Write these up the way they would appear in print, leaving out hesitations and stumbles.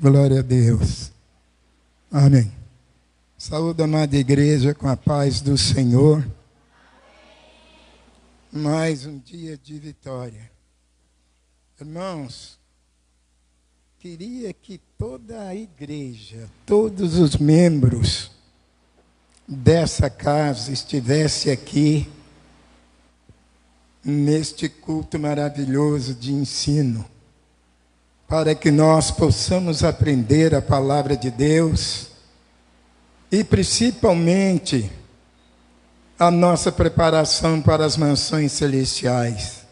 Glória a Deus. Amém. Saúde, amada igreja, com a paz do Senhor. Mais um dia de vitória. Irmãos, queria que toda a igreja, todos os membros dessa casa estivesse aqui neste culto maravilhoso de ensino, para que nós possamos aprender a palavra de Deus e principalmente a nossa preparação para as mansões celestiais.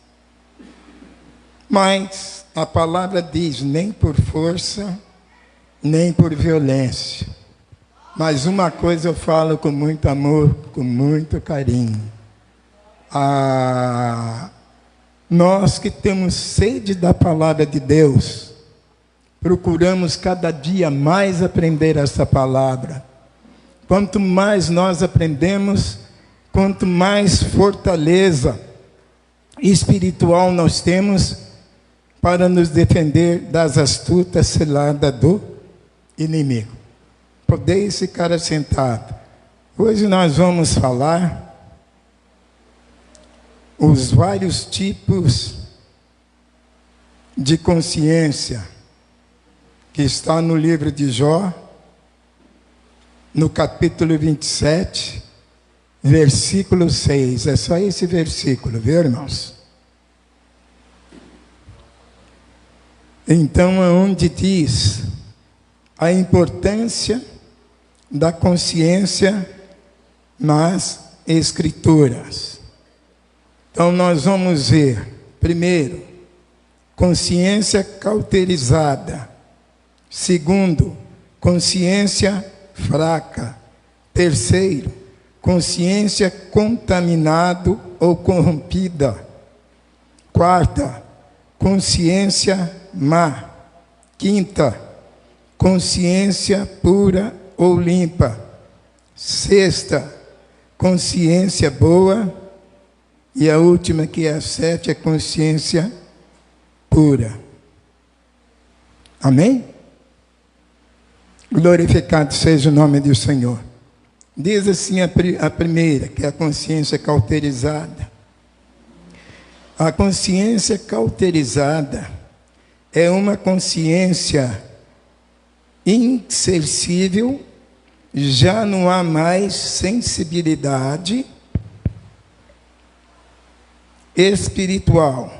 Mas a palavra diz, nem por força, nem por violência. Mas uma coisa eu falo com muito amor, com muito carinho. Nós que temos sede da palavra de Deus, procuramos cada dia mais aprender essa palavra. Quanto mais nós aprendemos, quanto mais fortaleza espiritual nós temos para nos defender das astutas ciladas do inimigo. Podeis ficar assentado. Hoje nós vamos falar os vários tipos de consciência que está no livro de Jó, no capítulo 27, versículo 6. É só esse versículo, viu, irmãos? Então, onde diz a importância da consciência nas Escrituras. Então, nós vamos ver, primeiro, consciência cauterizada. Segundo, consciência fraca. Terceiro, consciência contaminada ou corrompida. Quarta, consciência má. Quinta, consciência pura ou limpa. Sexta, consciência boa. E a última, que é a 7, é consciência pura. Amém? Glorificado seja o nome do Senhor. Diz assim a primeira, que é a consciência cauterizada. A consciência cauterizada é uma consciência insensível, já não há mais sensibilidade espiritual.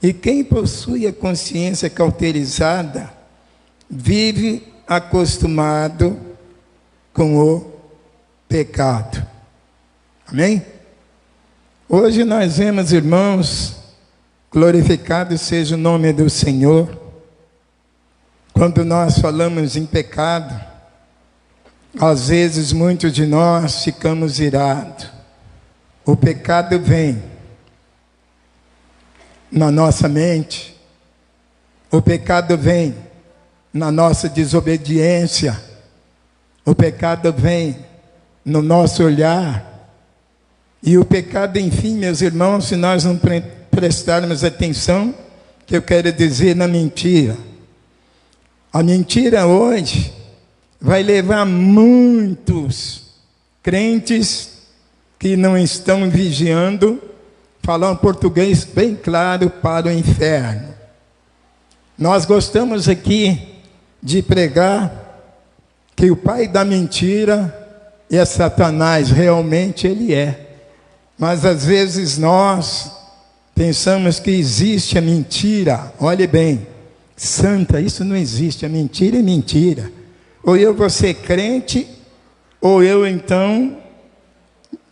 E quem possui a consciência cauterizada vive acostumado com o pecado. Amém? Hoje nós vemos, irmãos, glorificado seja o nome do Senhor. Quando nós falamos em pecado, às vezes muitos de nós ficamos irados. O pecado vem na nossa mente, o pecado vem na nossa desobediência, o pecado vem no nosso olhar, e o pecado, enfim, meus irmãos, se nós não prestarmos atenção, que eu quero dizer, na mentira. A mentira hoje vai levar muitos crentes que não estão vigiando, falar um português bem claro, para o inferno. Nós gostamos aqui de pregar que o pai da mentira é Satanás, realmente ele é. Mas às vezes nós pensamos que existe a mentira. Olhe bem, santa, isso não existe, a mentira é mentira. Ou eu vou ser crente, ou eu então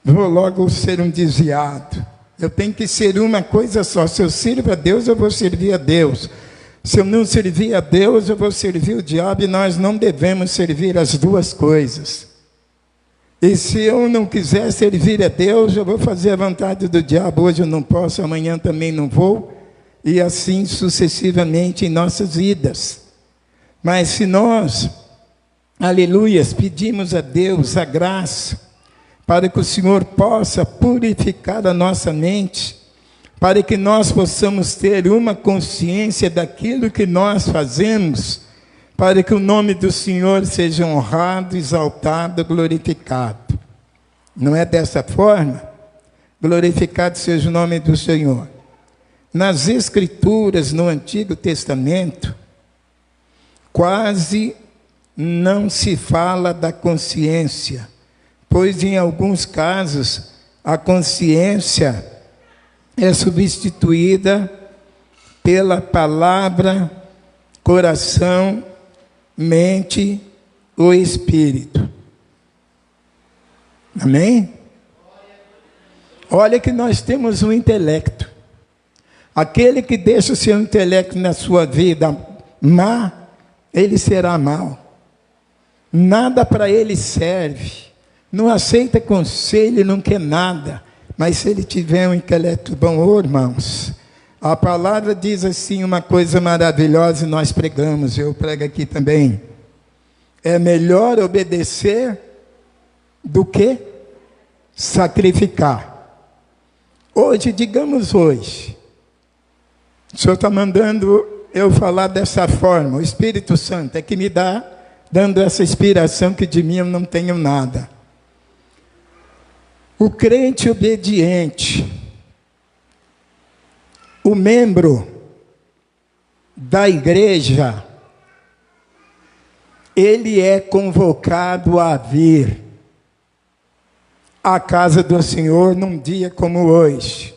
vou logo ser um desviado. Eu tenho que ser uma coisa só. Se eu sirvo a Deus, eu vou servir a Deus. Se eu não servir a Deus, eu vou servir o diabo. E nós não devemos servir as duas coisas. E se eu não quiser servir a Deus, eu vou fazer a vontade do diabo. Hoje eu não posso, amanhã também não vou. E assim sucessivamente em nossas vidas. Mas se nós, aleluias, pedimos a Deus a graça, para que o Senhor possa purificar a nossa mente, para que nós possamos ter uma consciência daquilo que nós fazemos para que o nome do Senhor seja honrado, exaltado, glorificado. Não é dessa forma? Glorificado seja o nome do Senhor. Nas Escrituras, no Antigo Testamento, quase não se fala da consciência, pois em alguns casos a consciência é substituída pela palavra, coração, mente ou espírito. Amém? Olha que nós temos um intelecto. Aquele que deixa o seu intelecto na sua vida má, ele será mau. Nada para ele serve. Não aceita conselho, não quer nada. Mas se ele tiver um intelecto bom, oh, irmãos, a palavra diz assim uma coisa maravilhosa e nós pregamos, eu prego aqui também. É melhor obedecer do que sacrificar. Hoje, digamos hoje, o Senhor está mandando eu falar dessa forma. O Espírito Santo é que me dá, dando essa inspiração que de mim eu não tenho nada. O crente obediente, o membro da igreja, ele é convocado a vir à casa do Senhor num dia como hoje.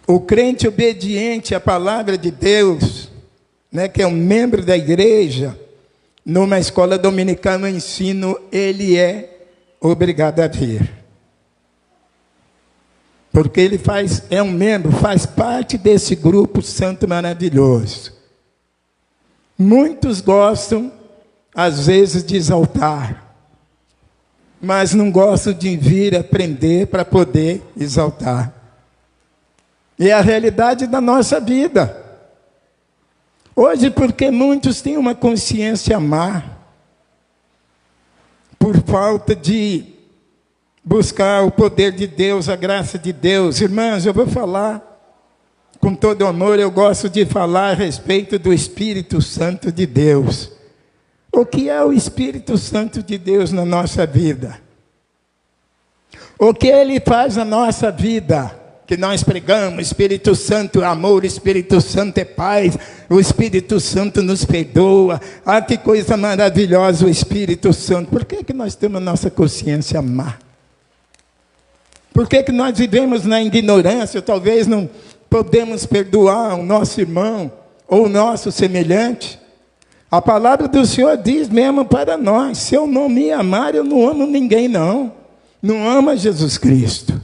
O crente obediente à palavra de Deus, que é um membro da igreja, numa escola dominical no ensino, ele é obrigado a vir. Porque ele é um membro, faz parte desse grupo santo maravilhoso. Muitos gostam, às vezes, de exaltar, mas não gostam de vir aprender para poder exaltar. E é a realidade da nossa vida. Hoje, porque muitos têm uma consciência má, por falta de buscar o poder de Deus, a graça de Deus. Irmãos, eu vou falar com todo amor, eu gosto de falar a respeito do Espírito Santo de Deus. O que é o Espírito Santo de Deus na nossa vida? O que Ele faz na nossa vida? Que nós pregamos, Espírito Santo é amor, Espírito Santo é paz, o Espírito Santo nos perdoa. Ah, que coisa maravilhosa o Espírito Santo. Por que nós temos a nossa consciência má? Por que nós vivemos na ignorância? Talvez não podemos perdoar o nosso irmão ou o nosso semelhante. A palavra do Senhor diz mesmo para nós: se eu não me amar, eu não amo ninguém, não. Não ama Jesus Cristo.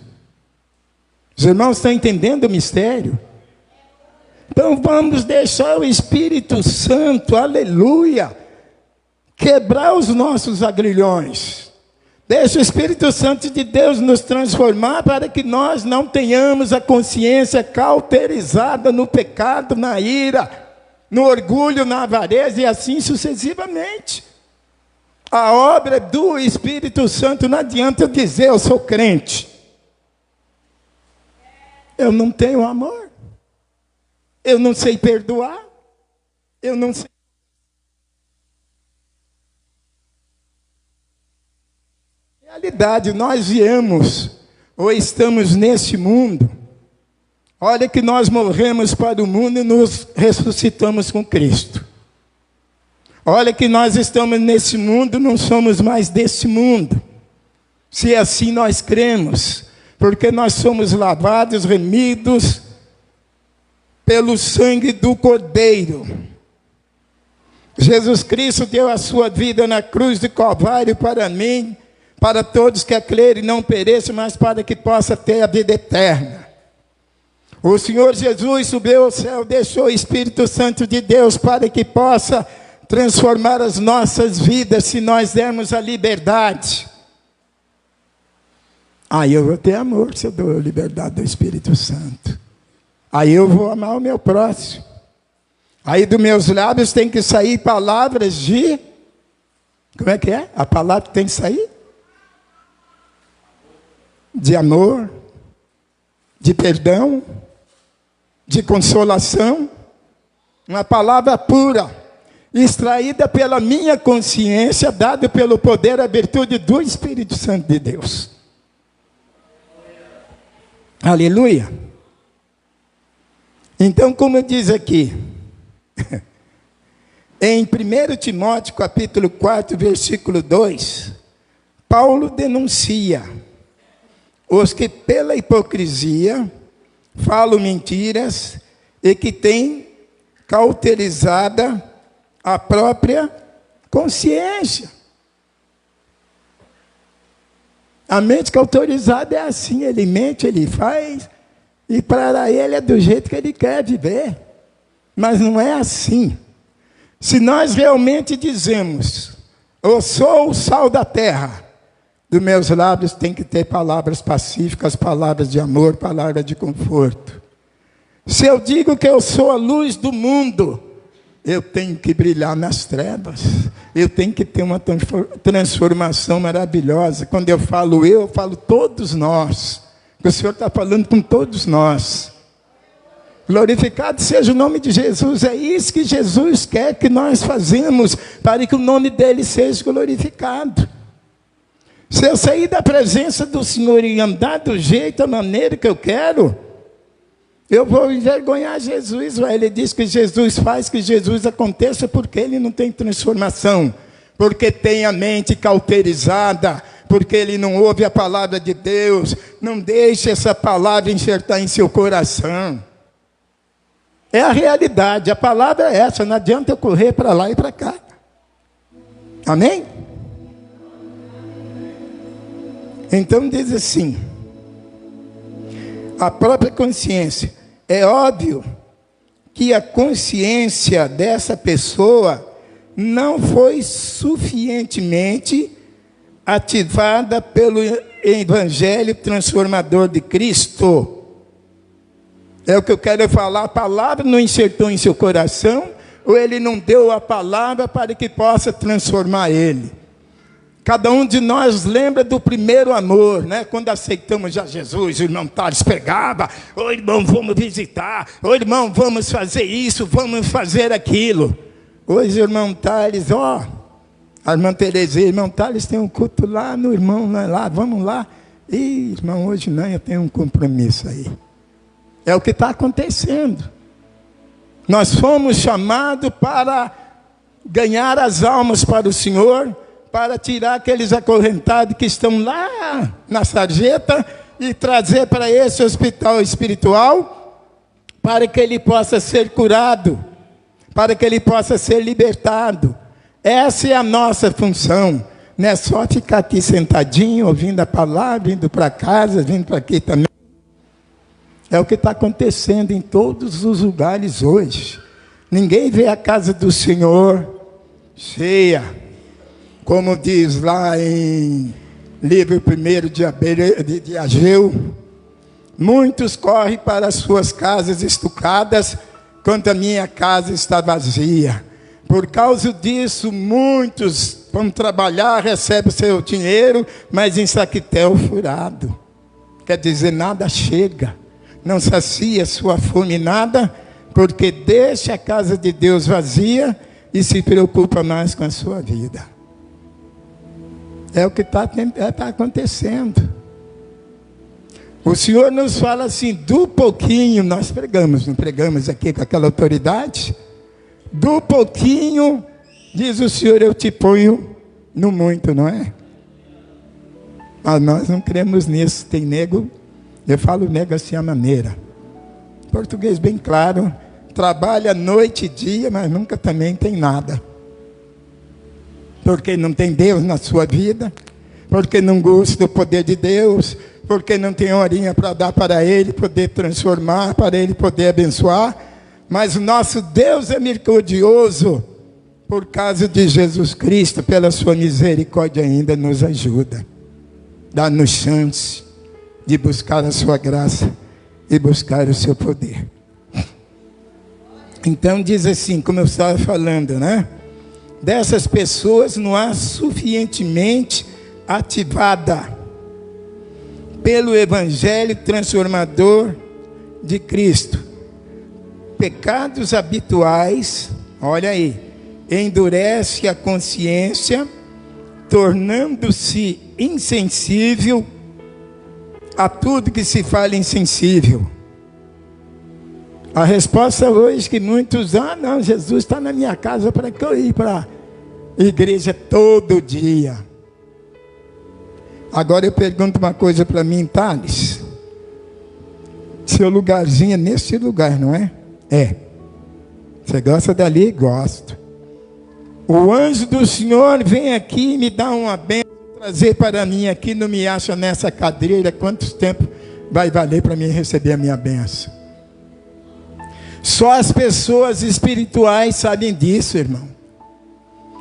Os irmãos estão entendendo o mistério? Então vamos deixar o Espírito Santo, aleluia, quebrar os nossos agrilhões. Deixa o Espírito Santo de Deus nos transformar para que nós não tenhamos a consciência cauterizada no pecado, na ira, no orgulho, na avareza e assim sucessivamente. A obra do Espírito Santo, não adianta eu dizer eu sou crente. Eu não tenho amor. Eu não sei perdoar. Eu não sei. Realidade, nós viemos, ou estamos neste mundo. Olha que nós morremos para o mundo e nos ressuscitamos com Cristo. Olha que nós estamos nesse mundo, não somos mais desse mundo. Se assim nós cremos, porque nós somos lavados, remidos pelo sangue do Cordeiro. Jesus Cristo deu a sua vida na cruz de Calvário para mim, para todos que a crerem não pereçam, mas para que possa ter a vida eterna. O Senhor Jesus subiu ao céu, deixou o Espírito Santo de Deus para que possa transformar as nossas vidas, se nós dermos a liberdade. Aí eu vou ter amor se eu dou a liberdade do Espírito Santo. Aí eu vou amar o meu próximo. Aí dos meus lábios tem que sair palavras de... Como é que é? A palavra tem que sair? De amor, de perdão, de consolação. Uma palavra pura. extraída pela minha consciência, dado pelo poder e a virtude do Espírito Santo de Deus. Aleluia. Então, como diz aqui, em 1 Timóteo capítulo 4, versículo 2, Paulo denuncia os que pela hipocrisia falam mentiras e que têm cauterizada a própria consciência. A mente cauterizada é assim, ele mente, ele faz, e para ele é do jeito que ele quer viver. Mas não é assim. Se nós realmente dizemos, eu sou o sal da terra, dos meus lábios tem que ter palavras pacíficas, palavras de amor, palavras de conforto. Se eu digo que eu sou a luz do mundo, eu tenho que brilhar nas trevas. Eu tenho que ter uma transformação maravilhosa. Quando eu falo todos nós. O Senhor está falando com todos nós. Glorificado seja o nome de Jesus. É isso que Jesus quer que nós fazemos, para que o nome dele seja glorificado. Se eu sair da presença do Senhor e andar do jeito, da maneira que eu quero, eu vou envergonhar Jesus. Ele diz que Jesus faz que Jesus aconteça porque ele não tem transformação, porque tem a mente cauterizada, porque ele não ouve a palavra de Deus. Não deixe essa palavra enxertar em seu coração. É a realidade, a palavra é essa, não adianta eu correr para lá e para cá. Amém? Então diz assim, a própria consciência. É óbvio que a consciência dessa pessoa não foi suficientemente ativada pelo Evangelho transformador de Cristo. É o que eu quero falar, a palavra não enxertou em seu coração, ou ele não deu a palavra para que possa transformar ele. Cada um de nós lembra do primeiro amor, né? Quando aceitamos já Jesus, o irmão Thales pegava, ô irmão, vamos visitar, ô irmão, vamos fazer isso, vamos fazer aquilo. Hoje, irmão Thales, a irmã Terezinha, irmão Thales tem um culto lá no irmão, lá, vamos lá. Ih, irmão, hoje não, eu tenho um compromisso aí. É o que está acontecendo. Nós fomos chamados para ganhar as almas para o Senhor, para tirar aqueles acorrentados que estão lá na sarjeta e trazer para esse hospital espiritual, para que ele possa ser curado, para que ele possa ser libertado. Essa é a nossa função. Não é só ficar aqui sentadinho, ouvindo a palavra, indo para casa, vindo para aqui também. É o que está acontecendo em todos os lugares hoje. Ninguém vê a casa do Senhor cheia. Como diz lá em livro 1 de Ageu, muitos correm para as suas casas estucadas, quanto a minha casa está vazia. Por causa disso, muitos vão trabalhar, recebem seu dinheiro, mas em saquetel furado. Quer dizer, nada chega, não sacia sua fome nada, porque deixa a casa de Deus vazia e se preocupa mais com a sua vida. É o que está acontecendo. O Senhor nos fala assim, do pouquinho, nós pregamos, não pregamos aqui com aquela autoridade? Do pouquinho, diz o Senhor, eu te ponho no muito, não é? Mas nós não cremos nisso. Tem nego, eu falo nego assim a maneira. Português bem claro, trabalha noite e dia, mas nunca também tem nada. Porque não tem Deus na sua vida, porque não gosta do poder de Deus, porque não tem horinha para dar para Ele, poder transformar, para Ele poder abençoar. Mas o nosso Deus é misericordioso, por causa de Jesus Cristo, pela sua misericórdia ainda nos ajuda. Dá-nos chance de buscar a sua graça e buscar o seu poder. Então diz assim, como eu estava falando, né? Dessas pessoas não há suficientemente ativada pelo Evangelho transformador de Cristo. Pecados habituais, olha aí, endurece a consciência, tornando-se insensível a tudo que se fala insensível. A resposta hoje que muitos, não, Jesus está na minha casa, para que eu ir para a igreja todo dia? Agora eu pergunto uma coisa para mim, Thales. Seu lugarzinho é nesse lugar, não é? É. Você gosta dali? Gosto. O anjo do Senhor vem aqui e me dá uma bênção, trazer para mim aqui, não me acha nessa cadeira. Quanto tempo vai valer para mim receber a minha bênção? Só as pessoas espirituais sabem disso, irmão.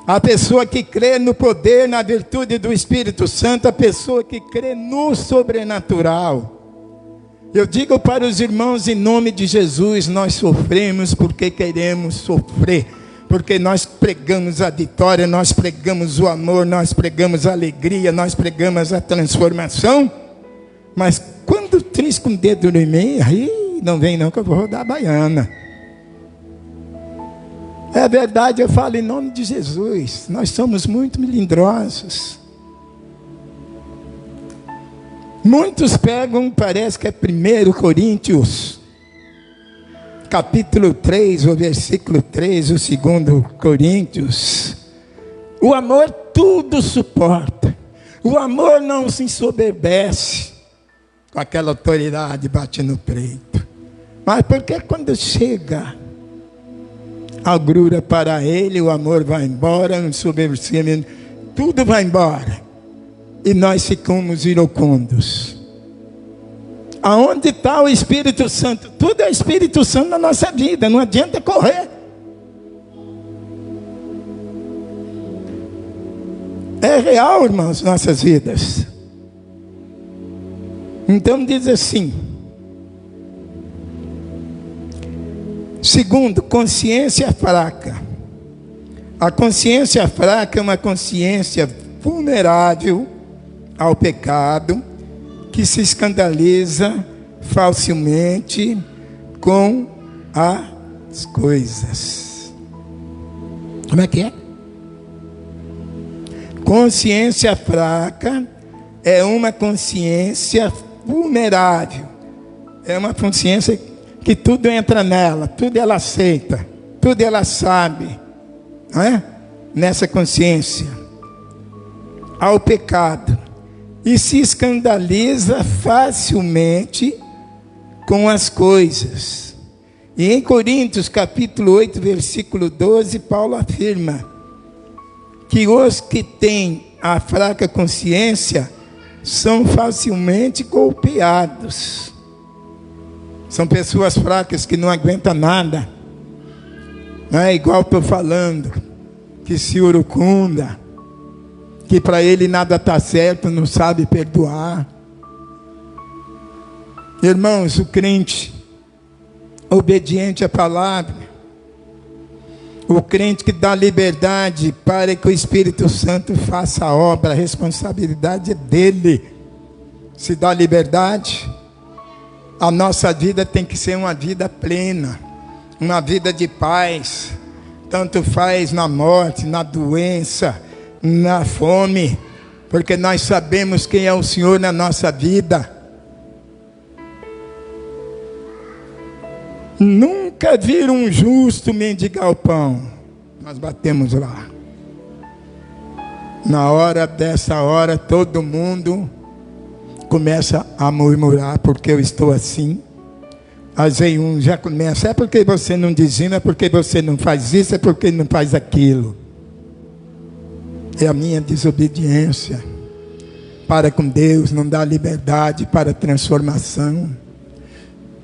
A pessoa que crê no poder, na virtude do Espírito Santo, a pessoa que crê no sobrenatural. Eu digo para os irmãos em nome de Jesus, nós sofremos porque queremos sofrer. Porque nós pregamos a vitória, nós pregamos o amor, nós pregamos a alegria, nós pregamos a transformação. Mas quando trisca um dedo no meio, aí não vem não que eu vou rodar a baiana. É verdade, eu falo em nome de Jesus. Nós somos muito melindrosos. Muitos pegam, parece que é 1 Coríntios, capítulo 3, o versículo 3, o 2 Coríntios. O amor tudo suporta. O amor não se ensoberbece. Com aquela autoridade bate no peito. Mas porque quando chega a agrura para ele, o amor vai embora, o ensoberbecimento, tudo vai embora. E nós ficamos iracundos. Aonde está o Espírito Santo? Tudo é Espírito Santo na nossa vida, não adianta correr. É real, irmãos, nossas vidas. Então diz assim. Segundo, consciência fraca. A consciência fraca é uma consciência vulnerável ao pecado, que se escandaliza facilmente com as coisas. Como é que é? Consciência fraca é uma consciência vulnerável. É uma consciência que tudo entra nela, tudo ela aceita, tudo ela sabe, não é? Nessa consciência, ao pecado, e se escandaliza facilmente com as coisas. E em Coríntios capítulo 8, versículo 12, Paulo afirma que os que têm a fraca consciência são facilmente golpeados. São pessoas fracas que não aguentam nada. Não é igual estou falando, que se uracunda, que para ele nada está certo, não sabe perdoar. Irmãos, o crente obediente à palavra, o crente que dá liberdade para que o Espírito Santo faça a obra, a responsabilidade é dele. Se dá liberdade, a nossa vida tem que ser uma vida plena, uma vida de paz, tanto faz na morte, na doença, na fome, porque nós sabemos quem é o Senhor na nossa vida. Nunca vi um justo mendigar o pão. Nós batemos lá. Na hora dessa hora, todo mundo começa a murmurar, porque eu estou assim. Aí um já começa, é porque você não dizima, é porque você não faz isso, é porque não faz aquilo. É a minha desobediência para com Deus, não dá liberdade para a transformação.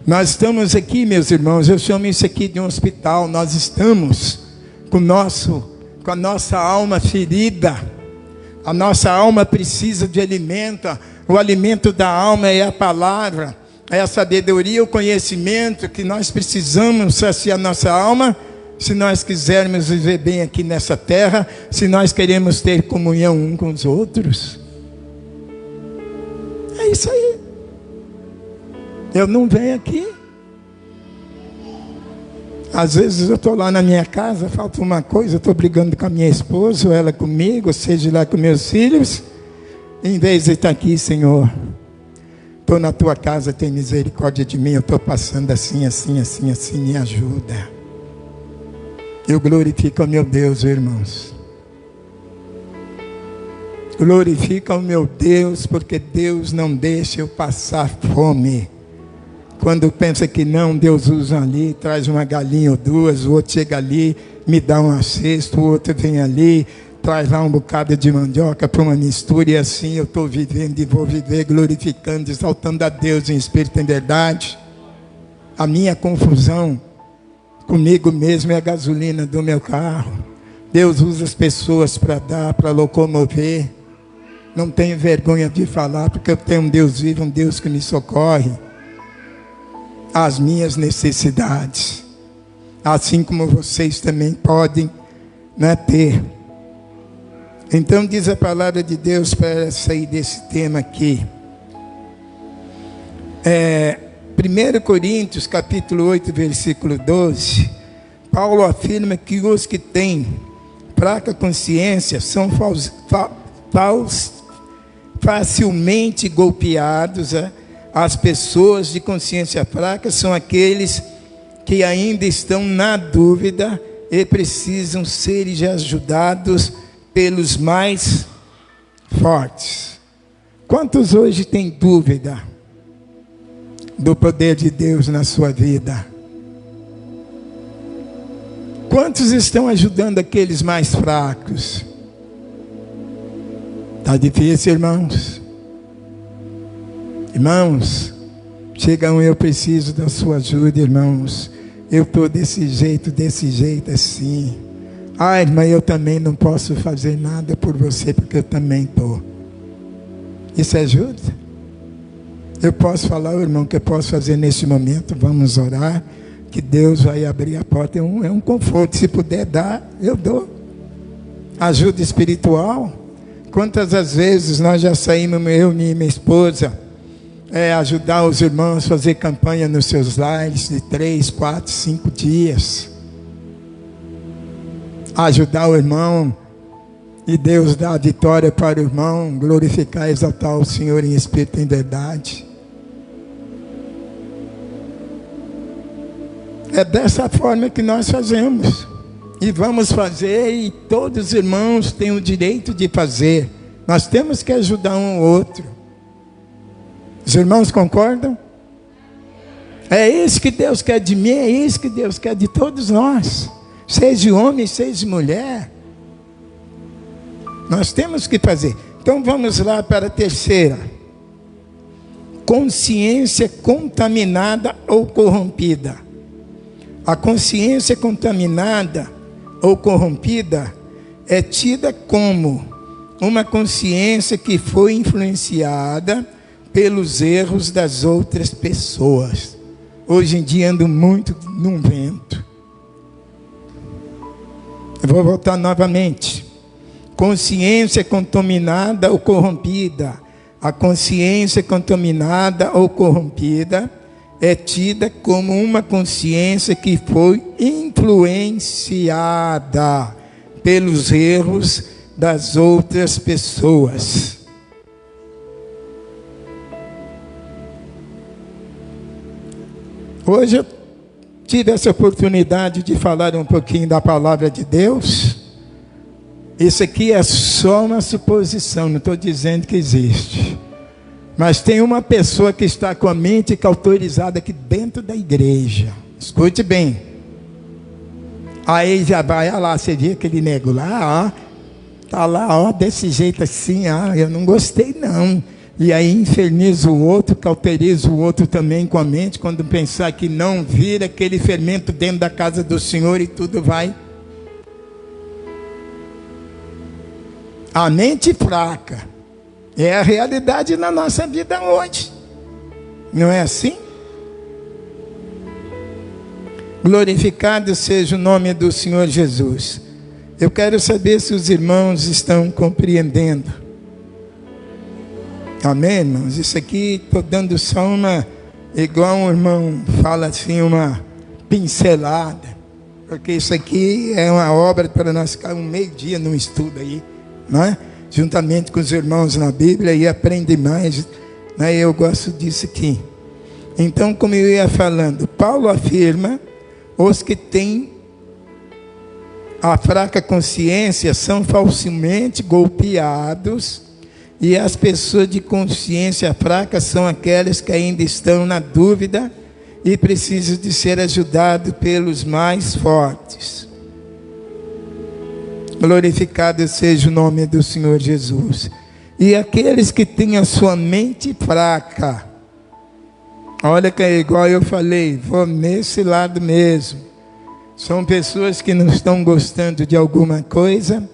Nós estamos aqui, meus irmãos, eu chamo isso aqui de um hospital. Nós estamos com a nossa alma ferida. A nossa alma precisa de alimento. O alimento da alma é a palavra, é a sabedoria, o conhecimento que nós precisamos saciar nossa alma, se nós quisermos viver bem aqui nessa terra, se nós queremos ter comunhão uns com os outros. É isso aí. Eu não venho aqui Às vezes eu estou lá na minha casa, falta uma coisa, eu estou brigando com a minha esposa, ou ela comigo, ou seja lá com meus filhos. Em vez de estar aqui, Senhor, estou na tua casa, tem misericórdia de mim, eu estou passando assim, me ajuda. Eu glorifico ao meu Deus, irmãos. Glorifica ao meu Deus, porque Deus não deixa eu passar fome. Quando pensa que não, Deus usa ali, traz uma galinha ou duas, o outro chega ali, me dá uma cesta, o outro vem ali, traz lá um bocado de mandioca para uma mistura, e assim eu estou vivendo e vou viver, glorificando, exaltando a Deus em espírito e em verdade. A minha confusão comigo mesmo é a gasolina do meu carro. Deus usa as pessoas para dar, para locomover. Não tenho vergonha de falar, porque eu tenho um Deus vivo, um Deus que me socorre as minhas necessidades, assim como vocês também podem, né, ter. Então diz a palavra de Deus, para sair desse tema aqui, 1 Coríntios capítulo 8 versículo 12, Paulo afirma que os que têm fraca consciência são facilmente golpeados. As pessoas de consciência fraca são aqueles que ainda estão na dúvida e precisam ser ajudados pelos mais fortes. Quantos hoje têm dúvida do poder de Deus na sua vida? Quantos estão ajudando aqueles mais fracos? Está difícil, irmãos? Irmãos, chega eu preciso da sua ajuda, irmãos. Eu estou desse jeito assim. Ah, irmã, eu também não posso fazer nada por você, porque eu também estou. Isso ajuda? Eu posso falar, irmão, que eu posso fazer neste momento, vamos orar, que Deus vai abrir a porta, é um conforto. Se puder dar, eu dou. Ajuda espiritual. Quantas as vezes nós já saímos, eu e minha esposa, ajudar os irmãos a fazer campanha nos seus lives de 3, 4, 5 dias. Ajudar o irmão e Deus dá a vitória para o irmão, glorificar e exaltar o Senhor em espírito e em verdade. É dessa forma que nós fazemos. E vamos fazer, e todos os irmãos têm o direito de fazer. Nós temos que ajudar um ao outro. Os irmãos concordam? É isso que Deus quer de mim, é isso que Deus quer de todos nós. Seja homem, seja mulher. Nós temos que fazer. Então vamos lá para a terceira. Consciência contaminada ou corrompida. A consciência contaminada ou corrompida é tida como uma consciência que foi influenciada pelos erros das outras pessoas. Hoje em dia ando muito num vento. Eu vou voltar novamente. Consciência contaminada ou corrompida. A consciência contaminada ou corrompida é tida como uma consciência que foi influenciada pelos erros das outras pessoas. Hoje eu tive essa oportunidade de falar um pouquinho da palavra de Deus. Isso aqui é só uma suposição, não estou dizendo que existe. Mas tem uma pessoa que está com a mente cauterizada aqui dentro da igreja. Escute bem. Aí já vai, olha lá, você viu aquele nego lá, ó. Está lá, ó, desse jeito assim, eu não gostei não. E aí inferniza o outro, cauteriza o outro também com a mente, quando pensar que não vira aquele fermento dentro da casa do Senhor e tudo vai. A mente fraca é a realidade na nossa vida hoje. Não é assim? Glorificado seja o nome do Senhor Jesus. Eu quero saber se os irmãos estão compreendendo. Amém, irmãos? Isso aqui estou dando só uma, igual um irmão fala assim, uma pincelada. porque isso aqui é uma obra para nós ficar um meio-dia num estudo aí, né? Juntamente com os irmãos na Bíblia e aprender mais, né? Eu gosto disso aqui. Então, como eu ia falando, Paulo afirma: os que têm a fraca consciência são facilmente golpeados, e as pessoas de consciência fraca são aquelas que ainda estão na dúvida e precisam de ser ajudados pelos mais fortes. Glorificado seja o nome do Senhor Jesus. E aqueles que têm a sua mente fraca, olha que é igual eu falei, vou nesse lado mesmo. São pessoas que não estão gostando de alguma coisa,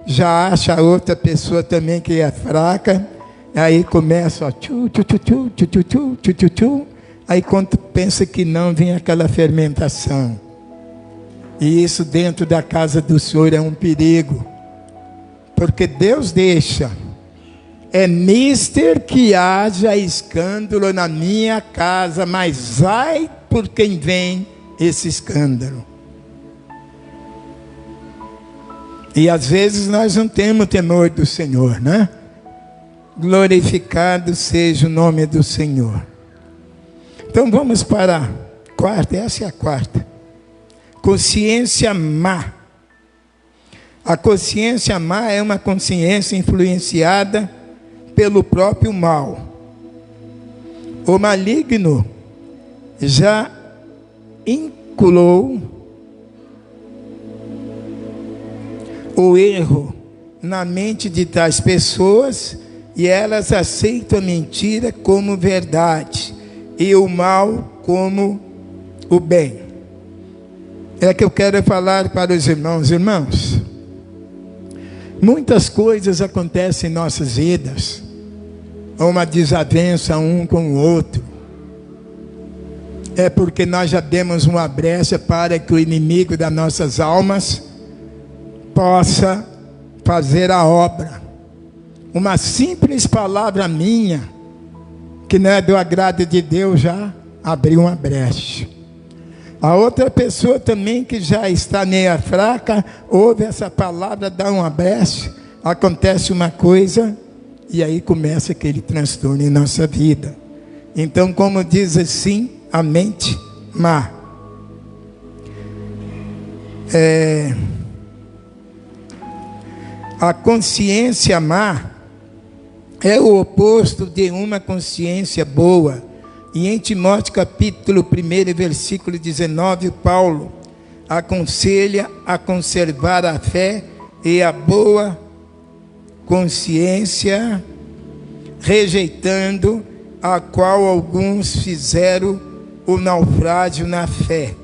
já acha a outra pessoa também que é fraca, aí começa, ó, tchu, tchu, tchu, tchu, tchu, tchu, tchu, tchu, tchu, tchu. Aí quando pensa que não, vem aquela fermentação. E isso dentro da casa do Senhor é um perigo, porque Deus deixa. É mister que haja escândalo na minha casa, mas ai por quem vem esse escândalo. E às vezes nós não temos temor do Senhor, né? Glorificado seja o nome do Senhor. Então vamos para a quarta, essa é a quarta. Consciência má. A consciência má é uma consciência influenciada pelo próprio mal. O maligno já inculou o erro na mente de tais pessoas e elas aceitam a mentira como verdade e o mal como o bem. É que eu quero falar para os irmãos. Irmãos, muitas coisas acontecem em nossas vidas, uma desavença um com o outro, é porque nós já demos uma brecha para que o inimigo das nossas almas possa fazer a obra. Uma simples palavra minha, que não é do agrado de Deus, já abriu uma brecha. A outra pessoa também que já está meio fraca, ouve essa palavra, dá uma brecha, acontece uma coisa, e aí começa aquele transtorno em nossa vida. Então, como diz assim, a mente má. A consciência má é o oposto de uma consciência boa. E em Timóteo capítulo 1, versículo 19, Paulo aconselha a conservar a fé e a boa consciência, rejeitando a qual alguns fizeram o naufrágio na fé.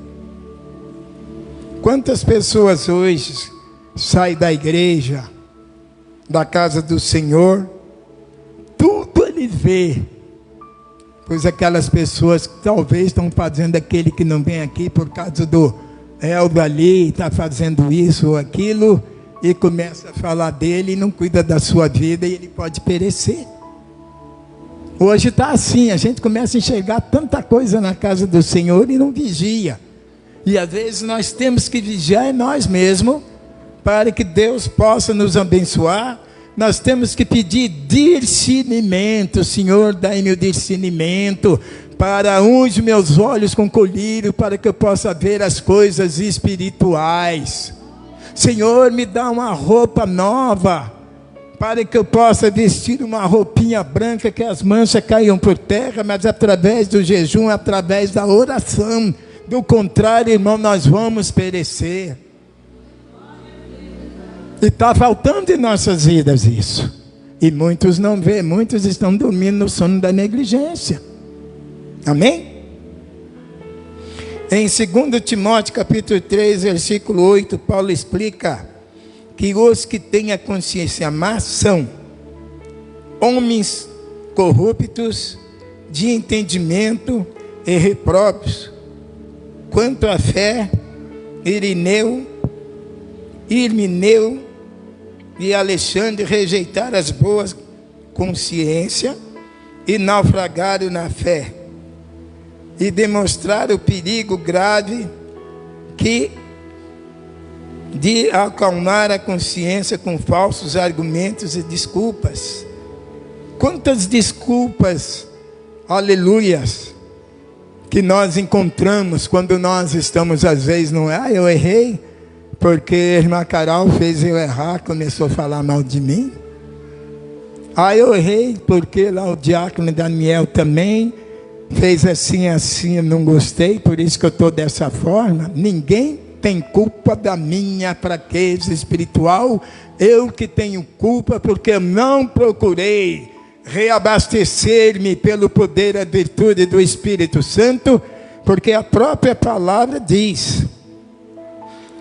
Quantas pessoas hoje saem da igreja, da casa do Senhor, tudo ele vê, pois aquelas pessoas que talvez estão fazendo aquele que não vem aqui por causa do Eldo ali, está fazendo isso ou aquilo, e começa a falar dele e não cuida da sua vida, e ele pode perecer. Hoje está assim, a gente começa a enxergar tanta coisa na casa do Senhor e não vigia. E às vezes nós temos que vigiar em nós mesmos, para que Deus possa nos abençoar. Nós temos que pedir discernimento. Senhor, dai-me o discernimento, para unge meus olhos com colírio, para que eu possa ver as coisas espirituais. Senhor, me dá uma roupa nova, para que eu possa vestir uma roupinha branca, que as manchas caiam por terra, mas através do jejum, através da oração. Do contrário, irmão, nós vamos perecer. E está faltando em nossas vidas isso. E muitos não vê, muitos estão dormindo no sono da negligência. Amém? Em 2 Timóteo capítulo 3, versículo 8, Paulo explica que os que têm a consciência má são homens corruptos, de entendimento e repróprios. Quanto à fé, Irineu e Alexandre rejeitaram as boas consciências e naufragaram na fé, e demonstraram o perigo grave que de acalmar a consciência com falsos argumentos e desculpas. Quantas desculpas, aleluias, que nós encontramos quando nós estamos às vezes, não é? Eu errei porque a irmã Carol fez eu errar, começou a falar mal de mim. Eu errei porque lá o diácono Daniel também fez assim, eu não gostei, por isso que eu estou dessa forma. Ninguém tem culpa da minha fraqueza espiritual, eu que tenho culpa porque eu não procurei reabastecer-me pelo poder e a virtude do Espírito Santo, porque a própria palavra diz,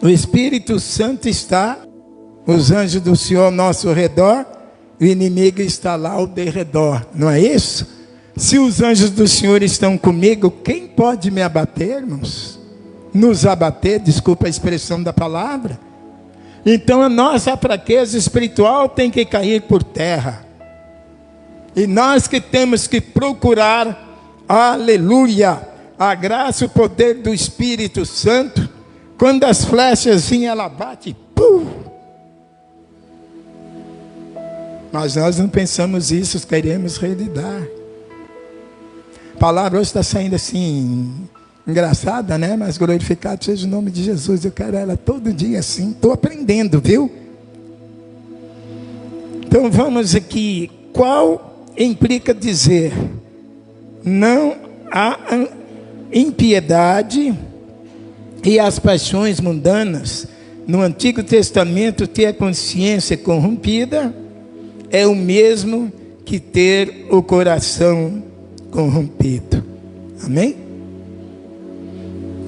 o Espírito Santo está, os anjos do Senhor ao nosso redor, o inimigo está lá ao derredor, não é isso? Se os anjos do Senhor estão comigo, quem pode me abater, irmãos? Nos abater, desculpa a expressão da palavra. Então a nossa fraqueza espiritual tem que cair por terra. E nós que temos que procurar, aleluia, a graça e o poder do Espírito Santo. Quando as flechas vinham, ela bate, pum. Mas nós não pensamos isso, queremos revidar. A palavra hoje está saindo assim, engraçada, né? Mas glorificado seja o nome de Jesus. Eu quero ela todo dia assim. Estou aprendendo, viu? Então vamos aqui. Qual implica dizer? Não há impiedade e as paixões mundanas. No Antigo Testamento, ter a consciência corrompida é o mesmo que ter o coração corrompido. Amém?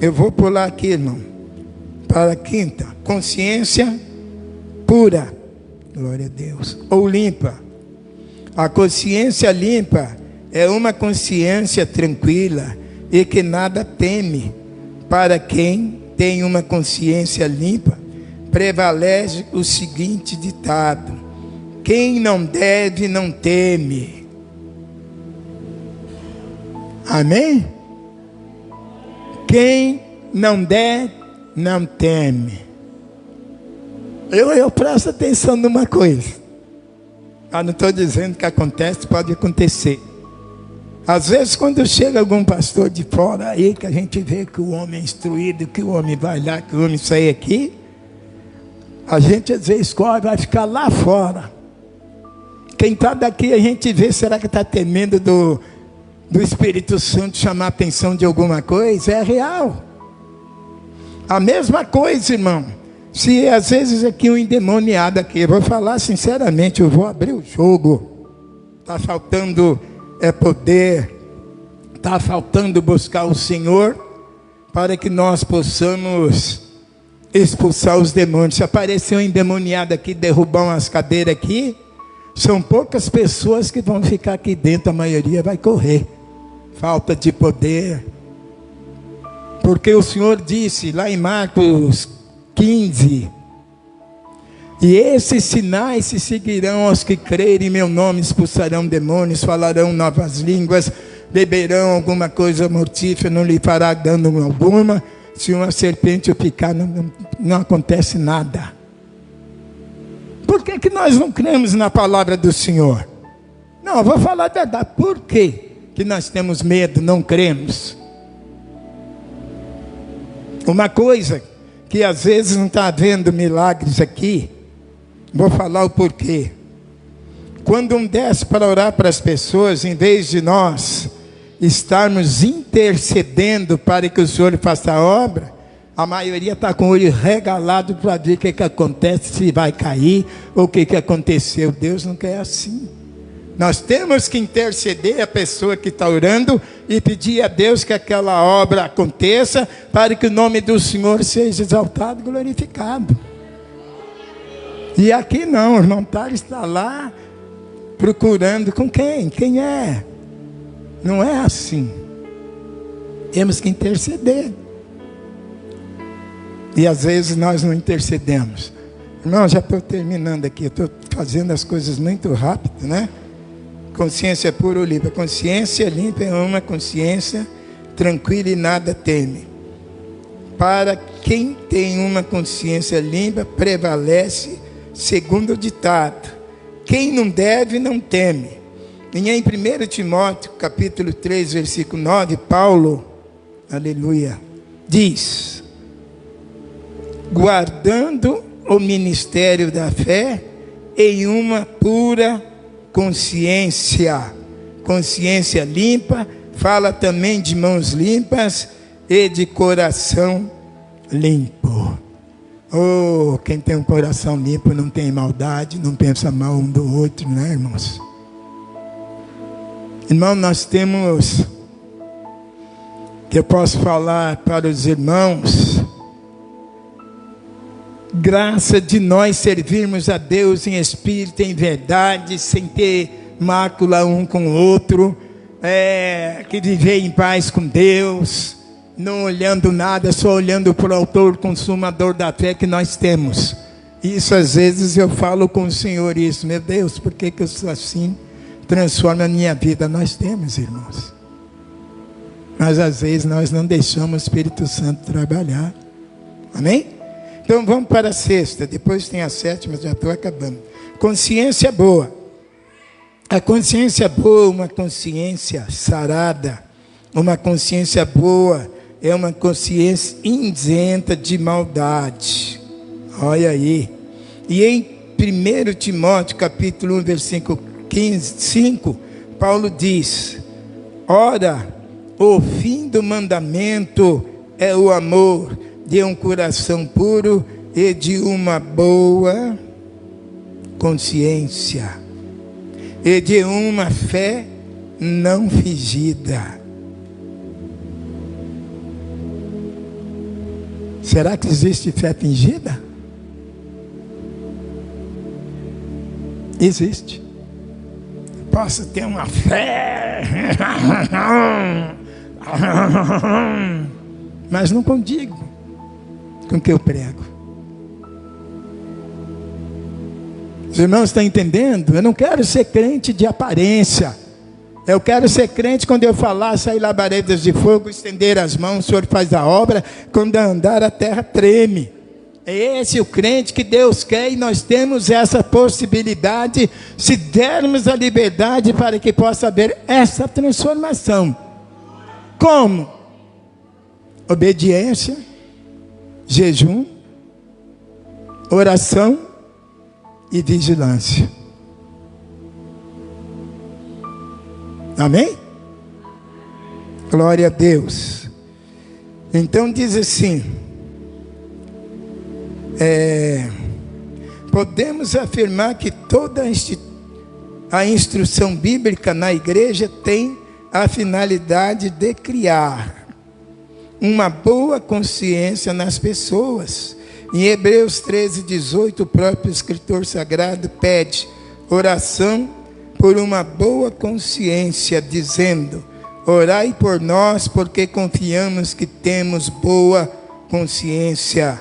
Eu vou pular aqui, irmão, para a quinta. Consciência pura, glória a Deus, ou limpa. A consciência limpa é uma consciência tranquila e que nada teme. Para quem tem uma consciência limpa, prevalece o seguinte ditado: quem não deve, não teme. Amém? Quem não deve, não teme. Eu presto atenção numa coisa. Eu não estou dizendo que acontece, pode acontecer. Às vezes quando chega algum pastor de fora aí, que a gente vê que o homem é instruído, que o homem vai lá, que o homem sai aqui, a gente às vezes corre, vai ficar lá fora. Quem está daqui a gente vê, será que está temendo do Espírito Santo chamar a atenção de alguma coisa? É real. A mesma coisa, irmão. Se às vezes aqui um endemoniado aqui, eu vou falar sinceramente, eu vou abrir o jogo. Está faltando poder, está faltando buscar o Senhor, para que nós possamos expulsar os demônios. Se aparecer um endemoniado aqui, derrubar umas cadeiras aqui, são poucas pessoas que vão ficar aqui dentro, a maioria vai correr. Falta de poder. Porque o Senhor disse lá em Marcos 15: e esses sinais se seguirão aos que crerem em meu nome, expulsarão demônios, falarão novas línguas, beberão alguma coisa mortífera, não lhe fará dano alguma. Se uma serpente picar, não acontece nada. Por que nós não cremos na palavra do Senhor? Não, eu vou falar a verdade. Por que nós temos medo, não cremos? Uma coisa que às vezes não está havendo milagres aqui, vou falar o porquê. Quando um desce para orar para as pessoas, em vez de nós estarmos intercedendo para que o Senhor faça a obra, a maioria está com o olho regalado para ver o que acontece, se vai cair, ou o que aconteceu. Deus não quer assim. Nós temos que interceder a pessoa que está orando e pedir a Deus que aquela obra aconteça, para que o nome do Senhor seja exaltado e glorificado. E aqui não, o irmão Tales está lá procurando com quem? Quem é? Não é assim. Temos que interceder. E às vezes nós não intercedemos. Irmão, já estou terminando aqui, estou fazendo as coisas muito rápido, né? Consciência pura ou limpa. Consciência limpa é uma consciência tranquila e nada teme. Para quem tem uma consciência limpa, prevalece segundo o ditado: quem não deve, não teme. E em 1 Timóteo, capítulo 3, versículo 9, Paulo, aleluia, diz: guardando o ministério da fé em uma pura consciência. Consciência limpa, fala também de mãos limpas e de coração limpo. Oh, quem tem um coração limpo não tem maldade, não pensa mal um do outro, né, irmãos? Irmão, nós temos, que eu posso falar para os irmãos, graça de nós servirmos a Deus em espírito e em verdade, sem ter mácula um com o outro, que viver em paz com Deus, não olhando nada, só olhando para o autor consumador da fé que nós temos. Isso às vezes eu falo com o Senhor isso: meu Deus, por que eu sou assim? Transforma a minha vida. Nós temos, irmãos, mas às vezes nós não deixamos o Espírito Santo trabalhar. Amém? Então vamos para a sexta, depois tem a sétima, já estou acabando. Consciência boa. A consciência boa, uma consciência sarada, uma consciência boa é uma consciência isenta de maldade. Olha aí. E em 1 Timóteo, capítulo 1, versículo 5, Paulo diz: ora, o fim do mandamento é o amor de um coração puro e de uma boa consciência, e de uma fé não fingida. Será que existe fé fingida? Existe. Posso ter uma fé, mas não condigo com o que eu prego. Os irmãos estão entendendo? Eu não quero ser crente de aparência. Eu quero ser crente quando eu falar, sair labaredas de fogo, estender as mãos, o Senhor faz a obra. Quando andar, a terra treme. É esse o crente que Deus quer, e nós temos essa possibilidade, se dermos a liberdade para que possa haver essa transformação. Como? Obediência, jejum, oração e vigilância. Amém? Glória a Deus. Então diz assim: podemos afirmar que toda a instrução bíblica na igreja tem a finalidade de criar uma boa consciência nas pessoas. Em Hebreus 13:18, o próprio escritor sagrado pede oração por uma boa consciência, dizendo: orai por nós, porque confiamos que temos boa consciência,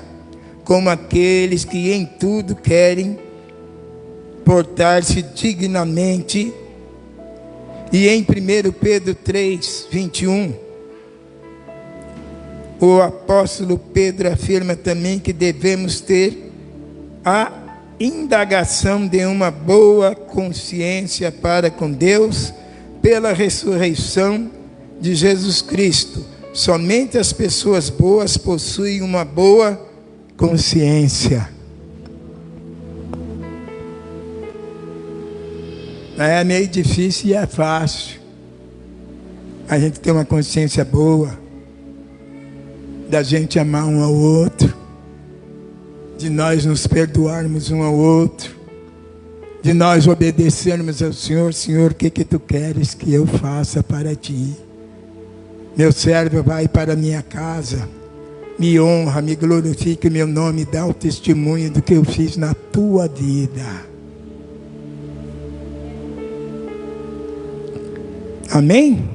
como aqueles que em tudo querem portar-se dignamente. E em 1 Pedro 3:21, o apóstolo Pedro afirma também que devemos ter a indagação de uma boa consciência para com Deus pela ressurreição de Jesus Cristo. Somente as pessoas boas possuem uma boa consciência. É meio difícil e é fácil a gente ter uma consciência boa, da gente amar um ao outro, de nós nos perdoarmos um ao outro, de nós obedecermos ao Senhor. Senhor, o que tu queres que eu faça para ti? Meu servo vai para a minha casa, me honra, me glorifica meu nome, dá o testemunho do que eu fiz na tua vida. Amém?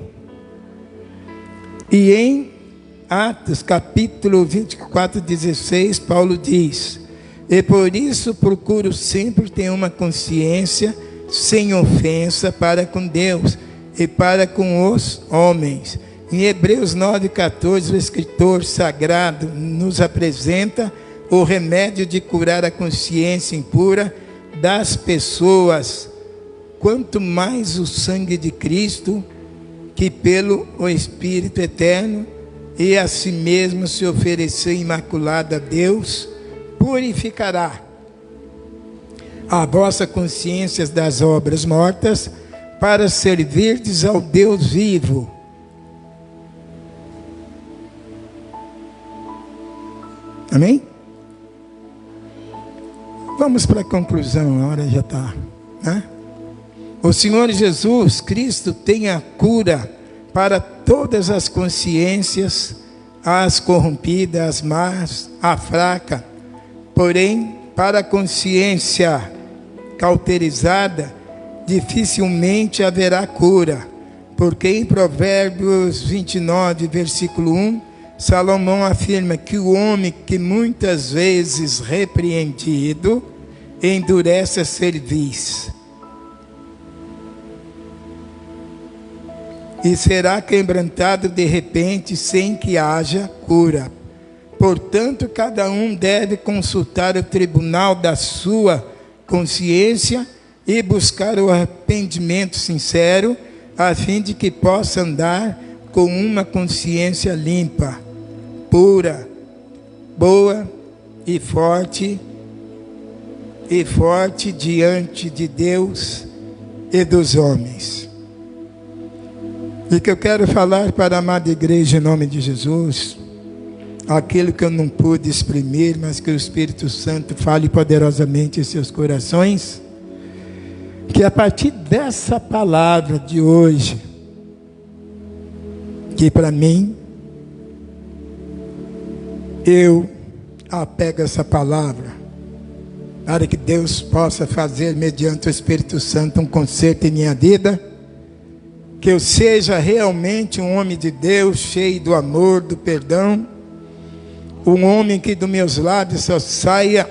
E em Atos capítulo 24:16, Paulo diz: e por isso procuro sempre ter uma consciência sem ofensa para com Deus e para com os homens. Em Hebreus 9,14, o escritor sagrado nos apresenta o remédio de curar a consciência impura das pessoas, quanto mais o sangue de Cristo, que pelo o Espírito eterno e a si mesmo se ofereceu imaculado a Deus, purificará a vossa consciência das obras mortas, para servirdes ao Deus vivo. Amém? Vamos para a conclusão, a hora já está, né? O Senhor Jesus Cristo tem a cura para todas as consciências, as corrompidas, as más, a fraca. Porém, para a consciência cauterizada, dificilmente haverá cura, porque em Provérbios 29, versículo 1, Salomão afirma que o homem que muitas vezes repreendido, endurece a cerviz, e será quebrantado de repente, sem que haja cura. Portanto, cada um deve consultar o tribunal da sua consciência e buscar o arrependimento sincero, a fim de que possa andar com uma consciência limpa, pura, boa e forte diante de Deus e dos homens. E que eu quero falar para a amada igreja em nome de Jesus, aquilo que eu não pude exprimir, mas que o Espírito Santo fale poderosamente em seus corações, que a partir dessa palavra de hoje, que para mim, eu apego a essa palavra, para que Deus possa fazer, mediante o Espírito Santo, um conserto em minha vida, que eu seja realmente um homem de Deus, cheio do amor, do perdão, um homem que dos meus lábios só saia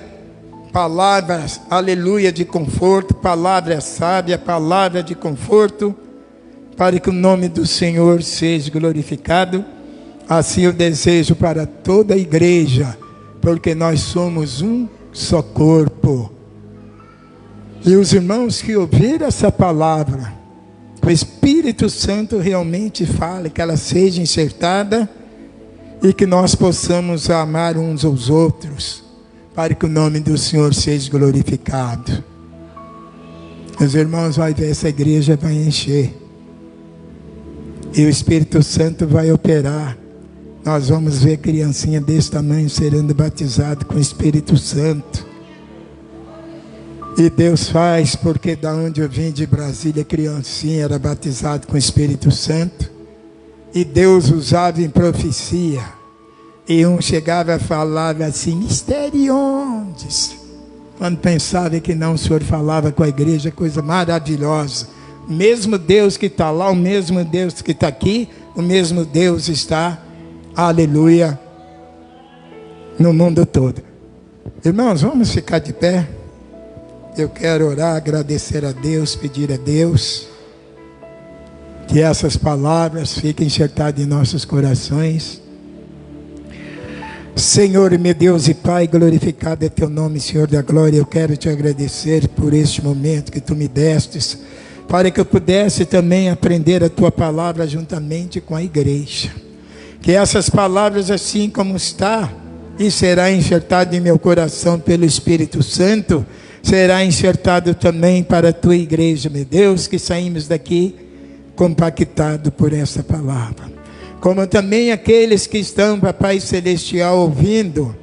palavras, aleluia, de conforto, palavra sábia, palavra de conforto, para que o nome do Senhor seja glorificado. Assim eu desejo para toda a igreja, porque nós somos um só corpo. E os irmãos que ouviram essa palavra, o Espírito Santo realmente fale, que ela seja enxertada e que nós possamos amar uns aos outros, para que o nome do Senhor seja glorificado. Os irmãos vão ver, essa igreja vai encher, e o Espírito Santo vai operar. Nós vamos ver criancinha desse tamanho sendo batizado com o Espírito Santo. E Deus faz, porque da onde eu vim de Brasília, criancinha era batizado com o Espírito Santo. E Deus usava em profecia. E um chegava e falava assim, misteriondes. Quando pensava que não, o Senhor falava com a igreja, coisa maravilhosa. O mesmo Deus que está lá, o mesmo Deus que está aqui, o mesmo Deus está, aleluia, no mundo todo. Irmãos, vamos ficar de pé. Eu quero orar, agradecer a Deus, pedir a Deus que essas palavras fiquem enxertadas em nossos corações. Senhor, meu Deus e Pai, glorificado é teu nome, Senhor da glória. Eu quero te agradecer por este momento que tu me destes, para que eu pudesse também aprender a tua palavra juntamente com a igreja. Que essas palavras, assim como está e será enxertado em meu coração pelo Espírito Santo, será enxertado também para a tua igreja, meu Deus, que saímos daqui compactado por essa palavra. Como também aqueles que estão, Papai Celestial, ouvindo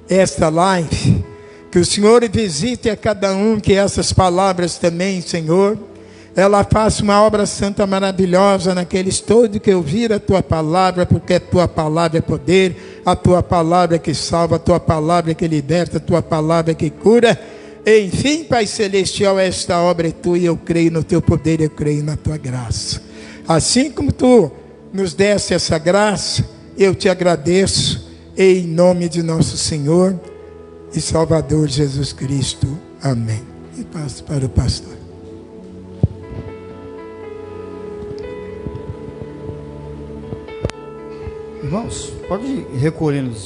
esta live, que o Senhor visite a cada um, que essas palavras também, Senhor, ela faça uma obra santa maravilhosa naqueles todos que ouviram a tua palavra, porque a tua palavra é poder, a tua palavra que salva, a tua palavra que liberta, a tua palavra que cura. Enfim, Pai Celestial, esta obra é tua e eu creio no teu poder, eu creio na tua graça. Assim como tu nos deste essa graça, eu te agradeço em nome de nosso Senhor e Salvador Jesus Cristo. Amém. E passo para o pastor. Irmãos, pode ir recolhendo os